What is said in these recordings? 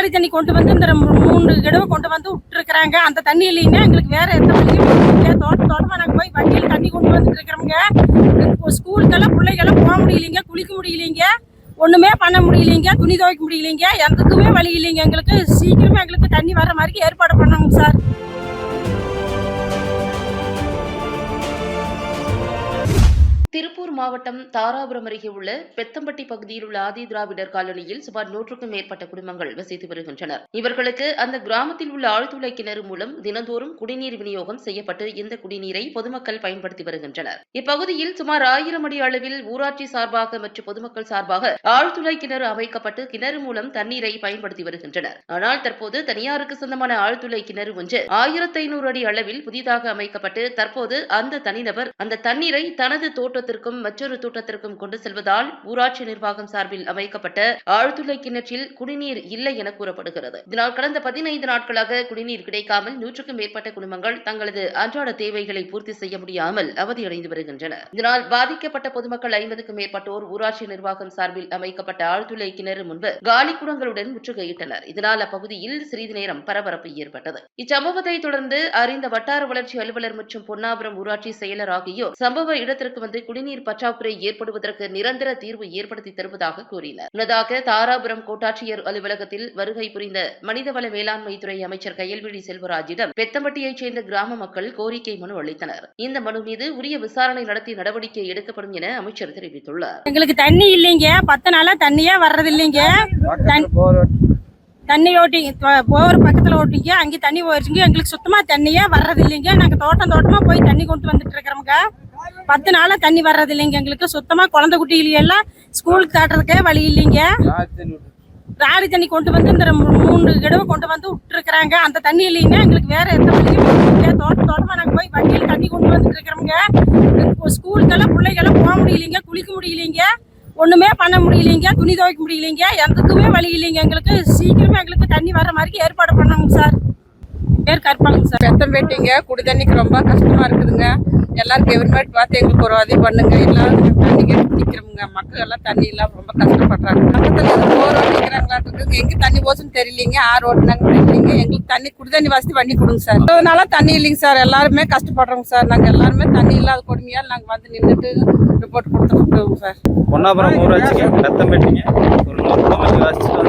ராடி தண்ணி கொண்டு வந்து இந்த 3 தடவை கொண்டு வந்து விட்டுருக்குறாங்க. அந்த தண்ணி இல்லைன்னா எங்களுக்கு வேற எந்த வழியும் இல்லைங்க. தோட்டமாக நாங்கள் போய் வண்டியில் தண்ணி கொண்டு வந்துட்டு இருக்கிறோங்க. ஸ்கூலுக்கெல்லாம் பிள்ளைகள்லாம் போக முடியலைங்க, குளிக்க முடியலைங்க, ஒன்றுமே பண்ண முடியலைங்க, துணி துவைக்க முடியலைங்க, எதுக்குமே வழி இல்லைங்க. எங்களுக்கு சீக்கிரமே எங்களுக்கு தண்ணி வர மாதிரி ஏற்பாடு பண்ணணுங்க சார். திருப்பூர் மாவட்டம் தாராபுரம் அருகே உள்ள பெத்தம்பட்டி பகுதியில் உள்ள ஆதி திராவிடர் காலனியில் சுமார் 100க்கும் மேற்பட்ட குடும்பங்கள் வசித்து வருகின்றனர். இவர்களுக்கு அந்த கிராமத்தில் உள்ள ஆழ்துளை கிணறு மூலம் தினந்தோறும் குடிநீர் விநியோகம் செய்யப்பட்டு இந்த குடிநீரை பொதுமக்கள் பயன்படுத்தி வருகின்றனர். இப்பகுதியில் சுமார் 1000 அடி அளவில் ஊராட்சி சார்பாக மற்றும் பொதுமக்கள் சார்பாக ஆழ்துளை கிணறு அமைக்கப்பட்டு கிணறு மூலம் தண்ணீரை பயன்படுத்தி வருகின்றனர். ஆனால் தற்போது தனியாருக்கு சொந்தமான ஆழ்துளை கிணறு ஒன்று 1500 அடி அளவில் புதிதாக அமைக்கப்பட்டு தற்போது அந்த தனிநபர் அந்த தண்ணீரை தனது தோட்டத்திற்கும் மற்றொரு தோட்டத்திற்கும் கொண்டு செல்வதால் ஊராட்சி நிர்வாகம் சார்பில் அமைக்கப்பட்ட ஆழ்துளை கிணற்றில் குடிநீர் இல்லை என கூறப்படுகிறது. இதனால் கடந்த 15 நாட்களாக குடிநீர் கிடைக்காமல் 100க்கும் மேற்பட்ட குடும்பங்கள் தங்களது அன்றாட தேவைகளை பூர்த்தி செய்ய முடியாமல் அவதியடைந்து வருகின்றனர். இதனால் பாதிக்கப்பட்ட பொதுமக்கள் 50க்கும் மேற்பட்டோர் ஊராட்சி நிர்வாகம் சார்பில் அமைக்கப்பட்ட ஆழ்துளை கிணறு முன்பு காலி குடங்களுடன் முற்றுகையிட்டனர். இதனால் அப்பகுதியில் சிறிது நேரம் பரபரப்பு ஏற்பட்டது. இச்சம்பவத்தை தொடர்ந்து அறிந்த வட்டார வளர்ச்சி அலுவலர் மற்றும் பொன்னாபுரம் ஊராட்சி செயலர் ஆகியோர் சம்பவ இடத்திற்கு வந்து குடிநீர் பற்றாக்குறை ஏற்படுவதற்கு நிரந்தர தீர்வு ஏற்படுத்தி தருவதாக கூறினர். முன்னதாக தாராபுரம் கோட்டாட்சியர் அலுவலகத்தில் வருகை புரிந்த மனிதவள மேலாண்மை துறை அமைச்சர் கயல்விழி செல்வராஜிடம் பெத்தம்பட்டியைச் சேர்ந்த கிராம மக்கள் கோரிக்கை மனு அளித்தனர். இந்த மனு மீது உரிய விசாரணை நடத்தி நடவடிக்கை எடுக்கப்படும் என அமைச்சர் தெரிவித்துள்ளார். எங்களுக்கு தண்ணி இல்லைங்க, 10 நாளா தண்ணியே வர்றது இல்லைங்க. தண்ணி ஓட்டி போகிற பக்கத்தில் ஓட்டிங்க, அங்கே தண்ணி போயிடுச்சுங்க. எங்களுக்கு சுத்தமாக தண்ணியே வர்றது இல்லைங்க. நாங்கள் தோட்டமாக போய் தண்ணி கொண்டு வந்துட்டு இருக்கிறோமுங்க. 10 நாளாக தண்ணி வர்றது இல்லைங்க. எங்களுக்கு சுத்தமாக குழந்தை குட்டிகளெல்லாம் ஸ்கூலுக்கு காட்டுறதுக்கே வழி இல்லைங்க. ராடி தண்ணி கொண்டு வந்து இந்த 3 தடவை கொண்டு வந்து விட்டுருக்குறாங்க. அந்த தண்ணி இல்லைன்னா எங்களுக்கு வேற எந்த வழியும் இல்லைங்க. தோட்டமாக நாங்கள் போய் வண்டியில் தண்ணி கொண்டு வந்துட்டு இருக்கிறோமுங்க. ஸ்கூலுக்கெல்லாம் பிள்ளைகள்லாம் போக முடியலைங்க, குளிக்க முடியலைங்க, ஒன்றுமே பண்ண முடியலைங்க, துணி துவைக்க முடியலைங்க, எதுக்குமே வழி இல்லைங்க. எங்களுக்கு சீக்கிரமே எங்களுக்கு தண்ணி வர மாதிரி ஏற்பாடு பண்ணணுங்க சார். பேர் கற்பாங்க சார். பெத்தம்பேட்டிங்க குடி தண்ணிக்கு ரொம்ப கஷ்டமா இருக்குதுங்க. எல்லாரும் கவர்மெண்ட் பார்த்து எங்களுக்கு ஒரு உதவி பண்ணுங்க. எல்லாரும் தண்ணி கேட்டு குடிக்கிறோமுங்க. மக்கள் எல்லாம் தண்ணி இல்லாம ரொம்ப கஷ்டப்படுறாங்க. பக்கத்துல போர் ஓட்டிக்கிறாங்களா இருக்குங்க. எங்க தண்ணி போச்சுன்னு தெரியலீங்க, ஆறு ஓட்டுனாங்கன்னு தெரியலீங்க. எங்களுக்கு தண்ணி குடி தண்ணி வசதி பண்ணி கொடுங்க சார். 20 நாளா தண்ணி இல்லைங்க சார். எல்லாருமே கஷ்டப்படுறோங்க சார். நாங்க எல்லாருமே தண்ணி இல்லாத கொடுமையால் நாங்க வந்து நின்றுட்டு ரிப்போர்ட் கொடுத்துருக்கோம் சார். பொன்னாபுரம் ஊராட்சிக்கு பெத்தம்பேட்டிங்க ஒரு 100 குடும்பத்தை வசிச்சுட்டு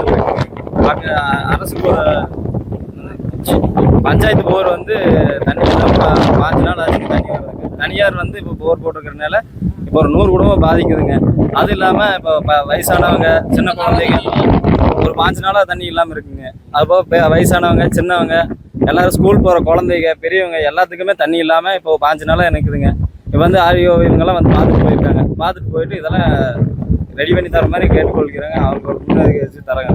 வந்து அரசு பஞ்சாயத்து போர் வந்து தண்ணி 5 நாள் ஆச்சு தண்ணி வர்றதுக்கு. தனியார் வந்து இப்போ போர் போட்டிருக்கிறதுனால இப்போ ஒரு 100 குடும்பம் பாதிக்குதுங்க. அது இல்லாமல் இப்போ வயசானவங்க, சின்ன குழந்தைங்க ஒரு 5 நாளாக தண்ணி இல்லாமல் இருக்குங்க. அதுபோக வயசானவங்க, சின்னவங்க, எல்லாரும் ஸ்கூல் போகிற குழந்தைங்க, பெரியவங்க எல்லாத்துக்குமே தண்ணி இல்லாமல் இப்போ 5 நாளாக எனக்குதுங்க. இப்போ வந்து ஆரியோ இவங்கெல்லாம் வந்து பார்த்துட்டு போயிருக்காங்க. பார்த்துட்டு போயிட்டு இதெல்லாம் ரெடி பண்ணி தர மாதிரி கேட்டுக்கொள்கிறாங்க. அவங்களுக்கு ஒரு முன்னறிக்கை வச்சு தராங்க.